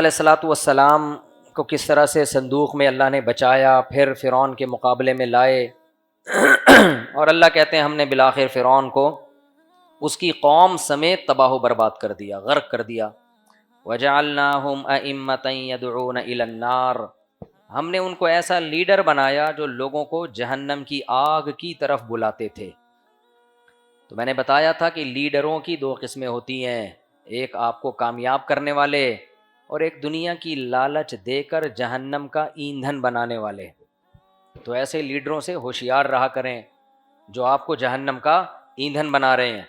علیہ الصلوۃ والسلام کو کس طرح سے صندوق میں اللہ نے بچایا، پھر فرعون کے مقابلے میں لائے اور اللہ کہتے ہیں ہم نے بالآخر فرعون کو اس کی قوم سمیت تباہ و برباد کر دیا، غرق کر دیا۔ وَجَعَلْنَاهُمْ أَئِمَّةً يَدْعُونَ إِلَى النَّارِ، ہم نے ان کو ایسا لیڈر بنایا جو لوگوں کو جہنم کی آگ کی طرف بلاتے تھے۔ تو میں نے بتایا تھا کہ لیڈروں کی دو قسمیں ہوتی ہیں، ایک آپ کو کامیاب کرنے والے اور ایک دنیا کی لالچ دے کر جہنم کا ایندھن بنانے والے۔ تو ایسے لیڈروں سے ہوشیار رہا کریں جو آپ کو جہنم کا ایندھن بنا رہے ہیں۔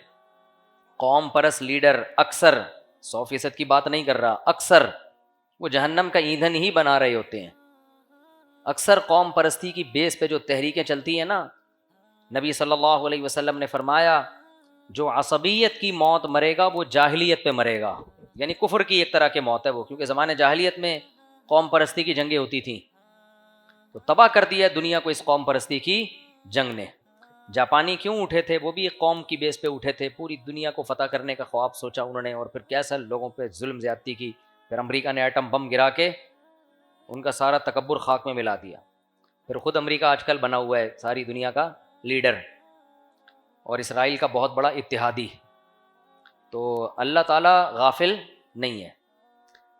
قوم پرست لیڈر اکثر 100% کی بات نہیں کر رہا، اکثر وہ جہنم کا ایندھن ہی بنا رہے ہوتے ہیں۔ اکثر قوم پرستی کی بیس پہ جو تحریکیں چلتی ہیں نا، نبی صلی اللہ علیہ وسلم نے فرمایا جو عصبیت کی موت مرے گا وہ جاہلیت پہ مرے گا، یعنی کفر کی ایک طرح کی موت ہے وہ، کیونکہ زمانے جاہلیت میں قوم پرستی کی جنگیں ہوتی تھیں، تو تباہ کر دیا دنیا کو اس قوم پرستی کی جنگ نے۔ جاپانی کیوں اٹھے تھے؟ وہ بھی ایک قوم کی بیس پہ اٹھے تھے، پوری دنیا کو فتح کرنے کا خواب سوچا انہوں نے، اور پھر کیسا لوگوں پہ ظلم زیادتی کی، پھر امریکہ نے ایٹم بم گرا کے ان کا سارا تکبر خاک میں ملا دیا۔ پھر خود امریکہ آج کل بنا ہوا ہے ساری دنیا کا لیڈر اور اسرائیل کا بہت بڑا اتحادی۔ تو اللہ تعالیٰ غافل نہیں ہے۔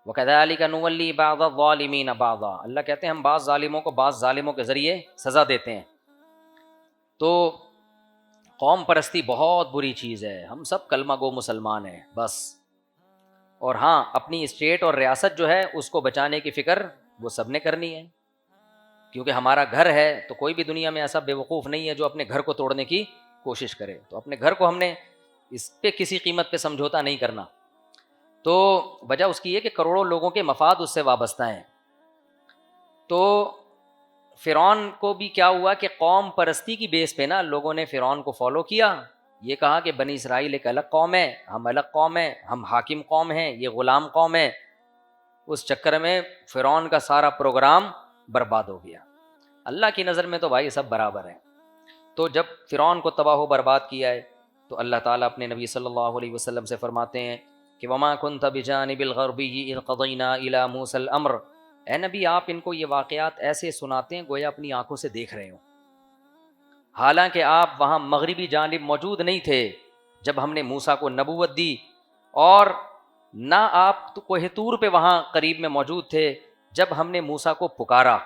وَكَذَلِكَ نُوَلِّي بَعْضَ الظَّالِمِينَ بَعْضًا، اللہ کہتے ہیں ہم بعض ظالموں کو بعض ظالموں کے ذریعے سزا دیتے ہیں۔ تو قوم پرستی بہت بری چیز ہے، ہم سب کلمہ گو مسلمان ہیں بس، اور ہاں اپنی اسٹیٹ اور ریاست جو ہے اس کو بچانے کی فکر وہ سب نے کرنی ہے، کیونکہ ہمارا گھر ہے تو کوئی بھی دنیا میں ایسا بے وقوف نہیں ہے جو اپنے گھر کو توڑنے کی کوشش کرے، تو اپنے گھر کو ہم نے اس پہ کسی قیمت پہ سمجھوتا نہیں کرنا۔ تو وجہ اس کی ہے کہ کروڑوں لوگوں کے مفاد اس سے وابستہ ہیں۔ تو فرعون کو بھی کیا ہوا کہ قوم پرستی کی بیس پہ نا لوگوں نے فرعون کو فالو کیا، یہ کہا کہ بنی اسرائیل ایک الگ قوم ہے، ہم الگ قوم ہیں، ہم حاکم قوم ہیں، یہ غلام قوم ہے۔ اس چکر میں فرعون کا سارا پروگرام برباد ہو گیا۔ اللہ کی نظر میں تو بھائی سب برابر ہیں۔ تو جب فرعون کو تباہ و برباد کیا ہے تو اللہ تعالیٰ اپنے نبی صلی اللہ علیہ وسلم سے فرماتے ہیں کہ وَمَا كُنْتَ بِجَانِبِ الْغَرْبِيِّ إِذْ قَضَيْنَا إِلَى مُوسَى الْأَمْرَ، اے نبی آپ ان کو یہ واقعات ایسے سناتے ہیں گویا اپنی آنکھوں سے دیکھ رہے ہوں، حالانکہ آپ وہاں مغربی جانب موجود نہیں تھے جب ہم نے موسیٰ کو نبوت دی، اور نہ آپ تو کوہ طور پہ وہاں قریب میں موجود تھے جب ہم نے موسیٰ کو پکارا،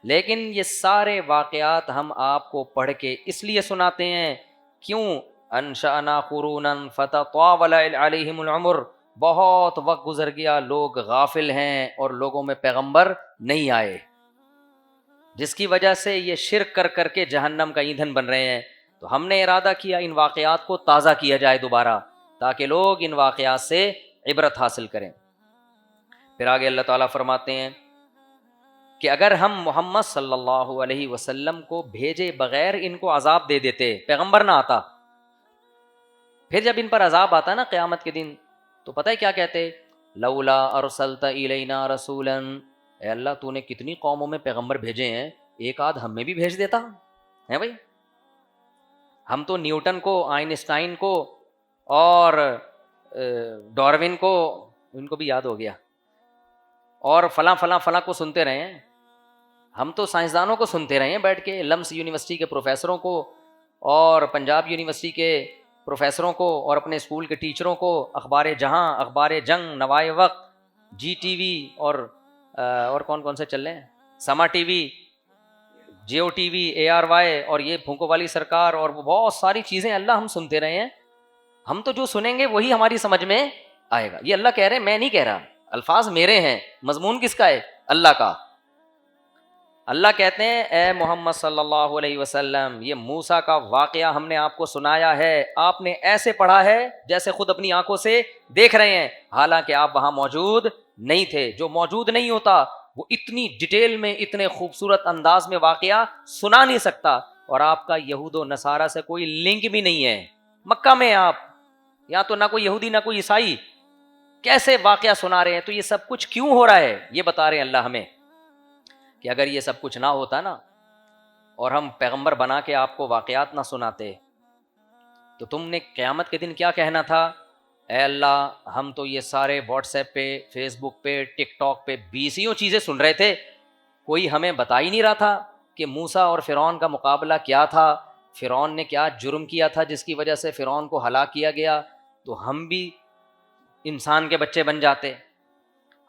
لیکن یہ سارے واقعات ہم آپ کو پڑھ کے اس لیے سناتے ہیں کیوں؟ انشأنا قرونا فتطاول علیہم العمر، بہت وقت گزر گیا، لوگ غافل ہیں اور لوگوں میں پیغمبر نہیں آئے، جس کی وجہ سے یہ شرک کر کر کے جہنم کا ایندھن بن رہے ہیں۔ تو ہم نے ارادہ کیا ان واقعات کو تازہ کیا جائے دوبارہ، تاکہ لوگ ان واقعات سے عبرت حاصل کریں۔ پھر آگے اللہ تعالیٰ فرماتے ہیں کہ اگر ہم محمد صلی اللہ علیہ وسلم کو بھیجے بغیر ان کو عذاب دے دیتے، پیغمبر نہ آتا، پھر جب ان پر عذاب آتا نا قیامت کے دن تو پتہ ہے کیا کہتے؟ لولا ارسلت الینا رسولا، اے اللہ تو نے کتنی قوموں میں پیغمبر بھیجے ہیں، ایک آدھ ہم میں بھی بھیج دیتا ہے بھائی۔ ہم تو نیوٹن کو، آئنسٹائن کو اور ڈاروین کو، ان کو بھی یاد ہو گیا، اور فلاں فلاں فلاں کو سنتے رہے ہیں، ہم تو سائنسدانوں کو سنتے رہے ہیں بیٹھ کے، لمس یونیورسٹی کے پروفیسروں کو اور پنجاب یونیورسٹی کے پروفیسروں کو اور اپنے اسکول کے ٹیچروں کو، اخبار جہاں، اخبار جنگ، نوائے وقت، جی ٹی وی اور کون کون سے چل رہے ہیں، Samaa TV Geo, TV A R, Y آر وائی، اور یہ پھونکو والی سرکار، اور وہ بہت ساری چیزیں اللہ ہم سنتے رہے ہیں، ہم تو جو سنیں گے وہی ہماری سمجھ میں آئے گا۔ یہ اللہ کہہ رہے ہیں، میں نہیں کہہ رہا، الفاظ میرے ہیں، مضمون کس کا ہے؟ اللہ کا۔ اللہ کہتے ہیں اے محمد صلی اللہ علیہ وسلم یہ موسیٰ کا واقعہ ہم نے آپ کو سنایا ہے، آپ نے ایسے پڑھا ہے جیسے خود اپنی آنکھوں سے دیکھ رہے ہیں، حالانکہ آپ وہاں موجود نہیں تھے۔ جو موجود نہیں ہوتا وہ اتنی ڈیٹیل میں، اتنے خوبصورت انداز میں واقعہ سنا نہیں سکتا، اور آپ کا یہود و نصارہ سے کوئی لنک بھی نہیں ہے، مکہ میں آپ، یہاں تو نہ کوئی یہودی نہ کوئی عیسائی، کیسے واقعہ سنا رہے ہیں؟ تو یہ سب کچھ کیوں ہو رہا ہے یہ بتا رہے ہیں اللہ ہمیں، کہ اگر یہ سب کچھ نہ ہوتا نا اور ہم پیغمبر بنا کے آپ کو واقعات نہ سناتے تو تم نے قیامت کے دن کیا کہنا تھا؟ اے اللہ ہم تو یہ سارے واٹس ایپ پہ، فیس بک پہ، ٹک ٹاک پہ بیسیوں چیزیں سن رہے تھے، کوئی ہمیں بتا ہی نہیں رہا تھا کہ موسیٰ اور فرعون کا مقابلہ کیا تھا، فرعون نے کیا جرم کیا تھا جس کی وجہ سے فرعون کو ہلاک کیا گیا، تو ہم بھی انسان کے بچے بن جاتے۔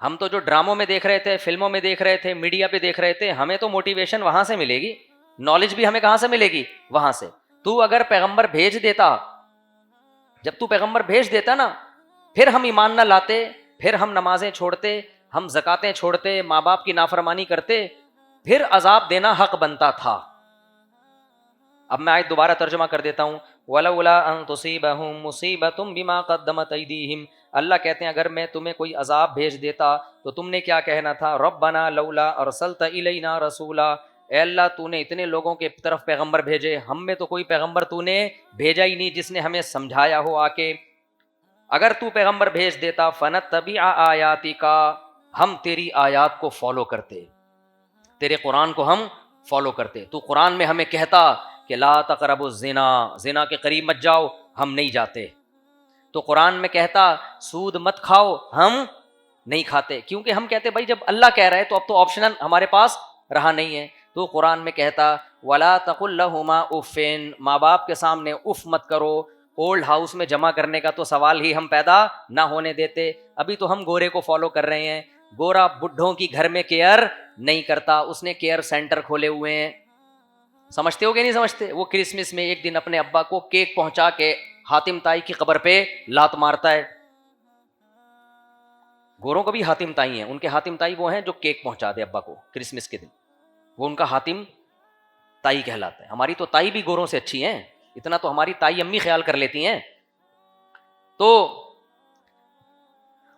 ہم تو جو ڈراموں میں دیکھ رہے تھے، فلموں میں دیکھ رہے تھے، میڈیا پہ دیکھ رہے تھے، ہمیں تو موٹیویشن وہاں سے ملے گی، نالج بھی ہمیں کہاں سے ملے گی؟ وہاں سے۔ تو اگر پیغمبر بھیج دیتا، جب تو پیغمبر بھیج دیتا نا، پھر ہم ایمان نہ لاتے، پھر ہم نمازیں چھوڑتے، ہم زکاتیں چھوڑتے، ماں باپ کی نافرمانی کرتے، پھر عذاب دینا حق بنتا تھا۔ اب میں آیت دوبارہ ترجمہ کر دیتا ہوں، وَلَوْلَا أَن تُصِيبَهُم مُّصِيبَةٌ بِمَا قَدَّمَتْ أَيْدِيهِمْ، اللہ کہتے ہیں اگر میں تمہیں کوئی عذاب بھیج دیتا تو تم نے کیا کہنا تھا؟ رَبَّنَا لَوْلَا أَرْسَلْتَ إِلَيْنَا رَسُولًا، اے اللہ تو نے اتنے لوگوں کے طرف پیغمبر بھیجے، ہم میں تو کوئی پیغمبر تو نے بھیجا ہی نہیں جس نے ہمیں سمجھایا ہو آ کے، اگر تو پیغمبر بھیج دیتا فَنَتَّبِعَ آیَاتِکَ، ہم تیری آیات کو فالو کرتے، تیرے قرآن کو ہم فالو کرتے۔ تو قرآن میں ہمیں کہتا کہ لا تقربوا الزنا، زنا کے قریب مت جاؤ، ہم نہیں جاتے۔ تو قرآن میں کہتا سود مت کھاؤ، ہم نہیں کھاتے، کیونکہ ہم کہتے بھائی جب اللہ کہہ رہا ہے تو اب تو آپشنل ہمارے پاس رہا نہیں ہے۔ تو قرآن میں کہتا ولا تقل لہما اف، ماں باپ کے سامنے اف مت کرو، اولڈ ہاؤس میں جمع کرنے کا تو سوال ہی ہم پیدا نہ ہونے دیتے۔ ابھی تو ہم گورے کو فالو کر رہے ہیں، گورا بڈھوں کی گھر میں کیئر نہیں کرتا، اس نے کیئر سینٹر کھولے ہوئے ہیں، سمجھتے ہو کہ نہیں سمجھتے؟ وہ کرسمس میں ایک دن اپنے ابا کو کیک پہنچا کے حاتم تائی کی قبر پہ لات مارتا ہے۔ گوروں کو بھی حاتم تائی ہیں، ان کے حاتم تائی وہ ہیں جو کیک پہنچا دے ابا کو کرسمس کے دن، وہ ان کا حاتم تائی کہلاتا ہے۔ ہماری تو تائی بھی گوروں سے اچھی ہیں، اتنا تو ہماری تائی امی خیال کر لیتی ہیں۔ تو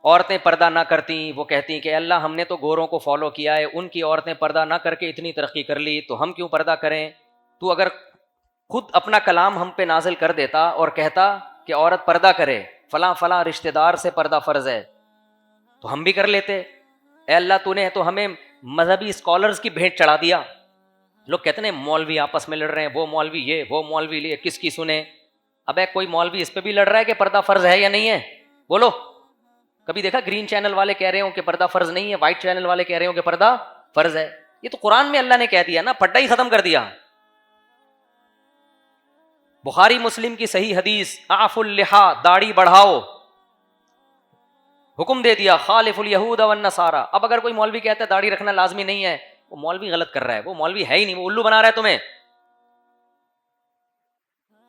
عورتیں پردہ نہ کرتی، وہ کہتی کہ اللہ ہم نے تو گوروں کو فالو کیا ہے، ان کی عورتیں پردہ نہ کر کے اتنی ترقی کر لی تو ہم کیوں پردہ کریں؟ تو اگر خود اپنا کلام ہم پہ نازل کر دیتا اور کہتا کہ عورت پردہ کرے، فلاں فلاں رشتہ دار سے پردہ فرض ہے، تو ہم بھی کر لیتے۔ اے اللہ تو نے تو ہمیں مذہبی اسکالرز کی بھیٹ چڑھا دیا۔ لوگ کہتے ہیں مولوی آپس میں لڑ رہے ہیں، وہ مولوی یہ، وہ مولوی یہ، کس کی سنیں؟ ابے کوئی مولوی اس پہ بھی لڑ رہا ہے کہ پردہ فرض ہے یا نہیں ہے؟ بولو، کبھی دیکھا گرین چینل والے کہہ رہے ہوں کہ پردہ فرض نہیں ہے، وائٹ چینل والے کہہ رہے ہوں کہ پردہ فرض ہے؟ یہ تو قرآن میں اللہ نے کہہ دیا نا، پھڈا ہی ختم کر دیا۔ بخاری مسلم کی صحیح حدیث، اعف اللحا، داڑھی بڑھاؤ، حکم دے دیا، خالف الیہود والنصارى۔ اب اگر کوئی مولوی کہتا ہے داڑھی رکھنا لازمی نہیں ہے، وہ مولوی غلط کر رہا ہے، وہ مولوی ہے ہی نہیں، وہ الو بنا رہا ہے تمہیں۔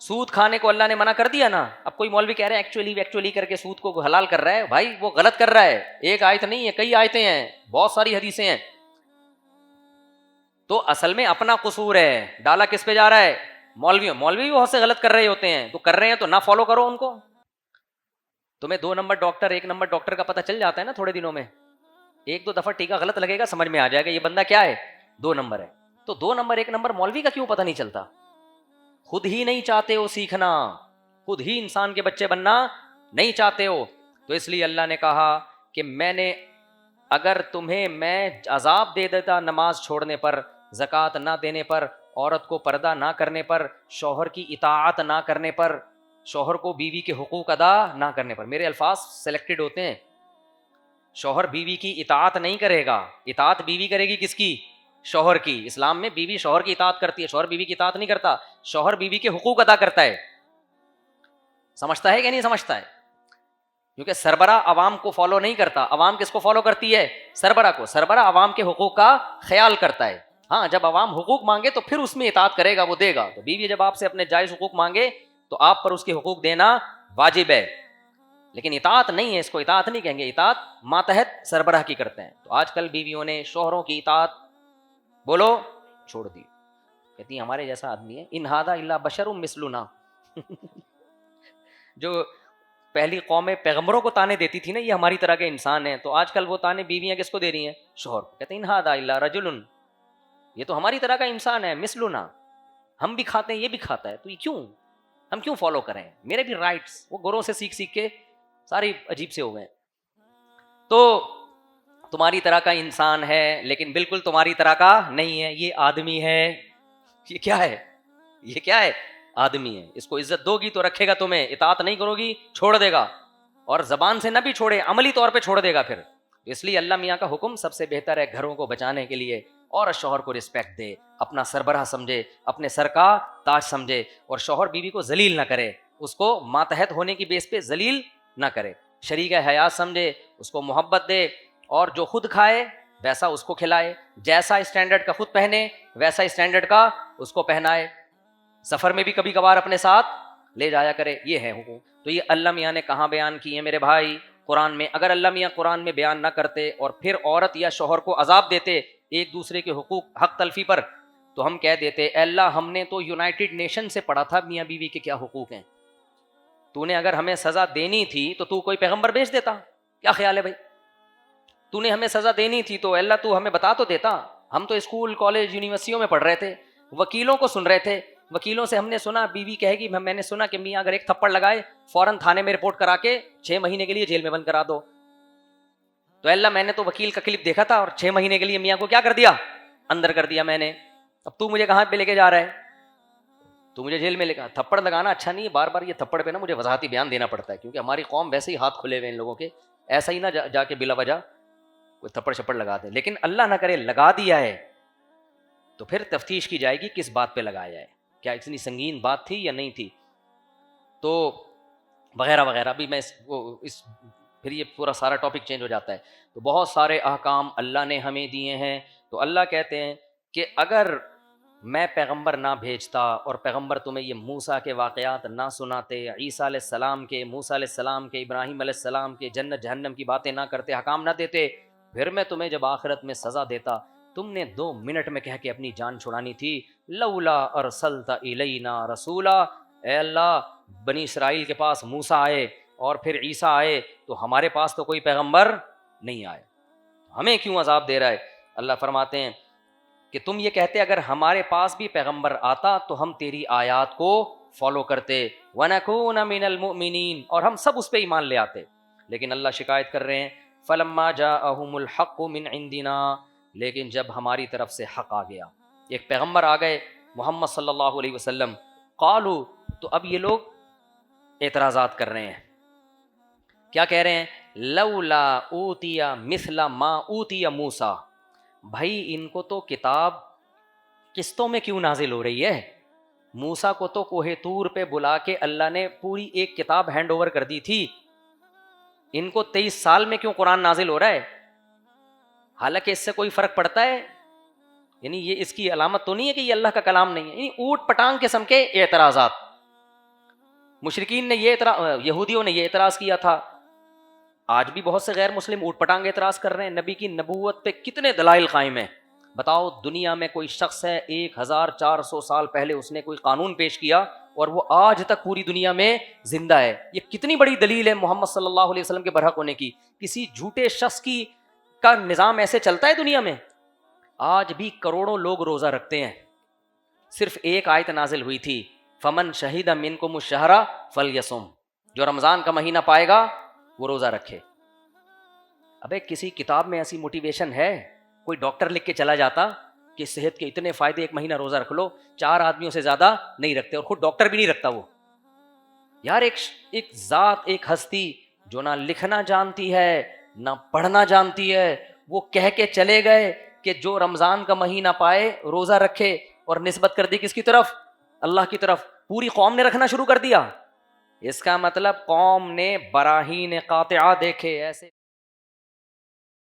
سود کھانے کو اللہ نے منع کر دیا نا، اب کوئی مولوی کہہ رہے ہیں ایکچولی کر کے سود کو حلال کر رہا ہے، بھائی وہ غلط کر رہا ہے۔ ایک آیت نہیں ہے، کئی آیتیں ہیں، بہت ساری حدیثیں ہیں۔ تو اصل میں اپنا قصور ہے، ڈالا کس پہ جا رہا ہے؟ مولوی بھی بہت سے غلط کر رہے ہوتے ہیں، تو کر رہے ہیں تو نہ فالو کرو ان کو۔ تمہیں 2 نمبر ڈاکٹر 1 نمبر ڈاکٹر کا پتہ چل جاتا ہے نا تھوڑے دنوں میں، 1-2 دفعہ ٹیکا غلط لگے گا، سمجھ میں آ جائے گا یہ بندہ کیا ہے، 2 نمبر ہے۔ تو 2 نمبر 1 نمبر مولوی کا کیوں پتہ نہیں چلتا؟ خود ہی نہیں چاہتے ہو سیکھنا، خود ہی انسان کے بچے بننا نہیں چاہتے ہو، تو اس لیے اللہ نے کہا کہ اگر تمہیں میں عذاب دے دیتا نماز چھوڑنے پر، زکوٰۃ نہ دینے پر، عورت کو پردہ نہ کرنے پر، شوہر کی اطاعت نہ کرنے پر، شوہر کو بیوی کے حقوق ادا نہ کرنے پر، میرے الفاظ سلیکٹڈ ہوتے ہیں، شوہر بیوی کی اطاعت نہیں کرے گا، اطاعت بیوی کرے گی کس کی؟ شوہر کی۔ اسلام میں بیوی شوہر کی اطاعت کرتی ہے، شوہر بیوی کی اطاعت نہیں کرتا، شوہر بیوی کے حقوق ادا کرتا ہے۔ سمجھتا ہے کہ نہیں سمجھتا ہے؟ کیونکہ سربراہ عوام کو فالو نہیں کرتا، عوام کس کو فالو کرتی ہے؟ سربراہ کو۔ سربراہ عوام کے حقوق کا خیال کرتا ہے، ہاں جب عوام حقوق مانگے تو پھر اس میں اطاعت کرے گا، وہ دے گا۔ تو بیوی جب آپ سے اپنے جائز حقوق مانگے تو آپ پر اس کے حقوق دینا واجب ہے، لیکن اطاعت نہیں ہے، اس کو اطاعت نہیں کہیں گے، اطاعت ماتحت سربراہ کی کرتے ہیں۔ تو آج کل بیویوں نے شوہروں کی اطاعت بولو چھوڑ دی، کہتی ہیں ہمارے جیسا آدمی ہے، ان ھذا الا بشر مثلنا۔ جو پہلی قومیں پیغمبروں کو تانے دیتی تھی نا یہ ہماری طرح کے انسان ہیں، تو آج کل وہ تانے بیویاں کس کو دے رہی ہیں؟ شوہر کو، کہتے ہیں ان ھذا الا رجل، یہ تو ہماری طرح کا انسان ہے، مثلنا، ہم بھی کھاتے ہیں یہ بھی کھاتا ہے، تو یہ کیوں ہم کیوں فالو کریں؟ میرے بھی رائٹس، وہ گوروں سے سیکھ کے سارے عجیب سے ہو گئے۔ تو تمہاری طرح کا انسان ہے لیکن بالکل تمہاری طرح کا نہیں ہے، یہ آدمی ہے۔ یہ کیا ہے؟ یہ کیا ہے؟ آدمی ہے، اس کو عزت دو گی تو رکھے گا تمہیں، اطاعت نہیں کرو گی چھوڑ دے گا۔ اور زبان سے نہ بھی چھوڑے عملی طور پہ چھوڑ دے گا پھر. اس لیے اللہ میاں کا حکم سب سے بہتر ہے گھروں کو بچانے کے لیے. اور شوہر کو رسپیکٹ دے, اپنا سربراہ سمجھے, اپنے سر کا تاج سمجھے, اور شوہر بیوی کو ذلیل نہ کرے, اس کو ماتحت ہونے کی بیس پہ ذلیل نہ کرے, شریک حیات سمجھے, اس کو محبت دے, اور جو خود کھائے ویسا اس کو کھلائے, جیسا اسٹینڈرڈ کا خود پہنے ویسا اسٹینڈرڈ کا اس کو پہنائے, سفر میں بھی کبھی کبھار اپنے ساتھ لے جایا کرے. یہ ہے حکم. تو یہ اللہ میاں نے کہاں بیان کیے میرے بھائی؟ قرآن میں. اگر اللہ میاں قرآن میں بیان نہ کرتے اور پھر عورت یا شوہر کو عذاب دیتے ایک دوسرے کے حقوق حق تلفی پر, تو ہم کہہ دیتے اے اللہ ہم نے تو یونائٹڈ نیشن سے پڑھا تھا میاں بیوی کے کیا حقوق ہیں, تو نے اگر ہمیں سزا دینی تھی تو تو کوئی پیغمبر بھیج دیتا. کیا خیال ہے بھائی؟ تو نے ہمیں سزا دینی تھی تو اللہ تو ہمیں بتا تو دیتا. ہم تو اسکول کالج یونیورسٹیوں میں پڑھ رہے تھے, وکیلوں کو سن رہے تھے, وکیلوں سے ہم نے سنا بیوی کہے گی میں نے سنا کہ میاں اگر ایک تھپڑ لگائے فوراً تھانے میں رپورٹ کرا کے 6 مہینے کے لیے جیل میں بند کرا دو. تو اللہ میں نے تو وکیل کا کلپ دیکھا تھا اور 6 مہینے کے لیے میاں کو کیا کر دیا, اندر کر دیا میں نے. اب تو مجھے کہاں پہ لے کے جا رہا ہے؟ تو مجھے جیل میں لے گا. تھپڑ لگانا اچھا نہیں ہے, بار بار یہ تھپڑ پہ نا مجھے وضاحتی بیان دینا پڑتا ہے, کیونکہ ہماری قوم ویسے ہی ہاتھ کھلے ہوئے ان لوگوں کے, ایسا ہی نہ جا کے بلا وجہ کوئی تھپڑ شپڑ لگا دے. لیکن اللہ نہ کرے لگا دیا ہے تو پھر تفتیش کی جائے گی کس بات پہ لگایا جائے, کیا اتنی سنگین بات تھی یا نہیں تھی, تو وغیرہ وغیرہ. ابھی میں پھر یہ پورا سارا ٹاپک چینج ہو جاتا ہے. تو بہت سارے احکام اللہ نے ہمیں دیے ہیں. تو اللہ کہتے ہیں کہ اگر میں پیغمبر نہ بھیجتا اور پیغمبر تمہیں یہ موسیٰ کے واقعات نہ سناتے, عیسیٰ علیہ السلام کے, موسیٰ علیہ السلام کے, ابراہیم علیہ السلام کے, جنت جہنم کی باتیں نہ کرتے, احکام نہ دیتے, پھر میں تمہیں جب آخرت میں سزا دیتا, تم نے 2 منٹ میں کہہ کے اپنی جان چھڑانی تھی, لولا ارسلت الینا رسولا, اے اللہ بنی اسرائیل کے پاس موسیٰ آئے اور پھر عیسیٰ آئے, تو ہمارے پاس تو کوئی پیغمبر نہیں آئے, ہمیں کیوں عذاب دے رہا ہے؟ اللہ فرماتے ہیں کہ تم یہ کہتے اگر ہمارے پاس بھی پیغمبر آتا تو ہم تیری آیات کو فالو کرتے, وَنَكُونَ مِنَ الْمُؤْمِنِينَ, اور ہم سب اس پہ ایمان لے آتے. لیکن اللہ شکایت کر رہے ہیں فَلَمَّا جَاءَهُمُ الْحَقُّ مِنْ عِنْدِنَا, لیکن جب ہماری طرف سے حق آ گیا, ایک پیغمبر آ گئے محمد صلی اللہ علیہ وسلم, قالوا, تو اب یہ لوگ اعتراضات کر رہے ہیں, کیا کہہ رہے ہیں, لولا اوتی مثل ما اوتی موسیٰ, بھائی ان کو تو کتاب قسطوں میں کیوں نازل ہو رہی ہے؟ موسیٰ کو تو کوہ طور پہ بلا کے اللہ نے پوری ایک کتاب ہینڈ اوور کر دی تھی, ان کو 23 سال میں کیوں قرآن نازل ہو رہا ہے؟ حالانکہ اس سے کوئی فرق پڑتا ہے؟ یعنی یہ اس کی علامت تو نہیں ہے کہ یہ اللہ کا کلام نہیں ہے. یعنی اوٹ پٹانگ قسم کے اعتراضات. مشرکین نے یہودیوں نے یہ اعتراض کیا تھا, آج بھی بہت سے غیر مسلم اوٹ پٹانگ اعتراض کر رہے ہیں. نبی کی نبوت پہ کتنے دلائل قائم ہیں. بتاؤ دنیا میں کوئی شخص ہے 1400 سال پہلے اس نے کوئی قانون پیش کیا اور وہ آج تک پوری دنیا میں زندہ ہے, یہ کتنی بڑی دلیل ہے محمد صلی اللہ علیہ وسلم کے برحق ہونے کی. کسی جھوٹے شخص کا نظام ایسے چلتا ہے دنیا میں؟ آج بھی کروڑوں لوگ روزہ رکھتے ہیں, صرف ایک آیت نازل ہوئی تھی, فمن شہید منکم الشہر فلیصم, جو رمضان کا مہینہ پائے گا وہ روزہ رکھے. ابے کسی کتاب میں ایسی موٹیویشن ہے؟ کوئی ڈاکٹر لکھ کے چلا جاتا کہ صحت کے اتنے فائدے, 1 مہینہ روزہ رکھ لو, 4 آدمیوں سے زیادہ نہیں رکھتے, اور خود ڈاکٹر بھی نہیں رکھتا وہ. یار ایک ذات, ایک ہستی جو نہ لکھنا جانتی ہے نہ پڑھنا جانتی ہے, وہ کہہ کے چلے گئے کہ جو رمضان کا مہینہ پائے روزہ رکھے, اور نسبت کر دی کس کی طرف؟ اللہ کی طرف. پوری قوم نے رکھنا شروع کر دیا. اس کا مطلب قوم نے براہین قاطعہ دیکھے ایسے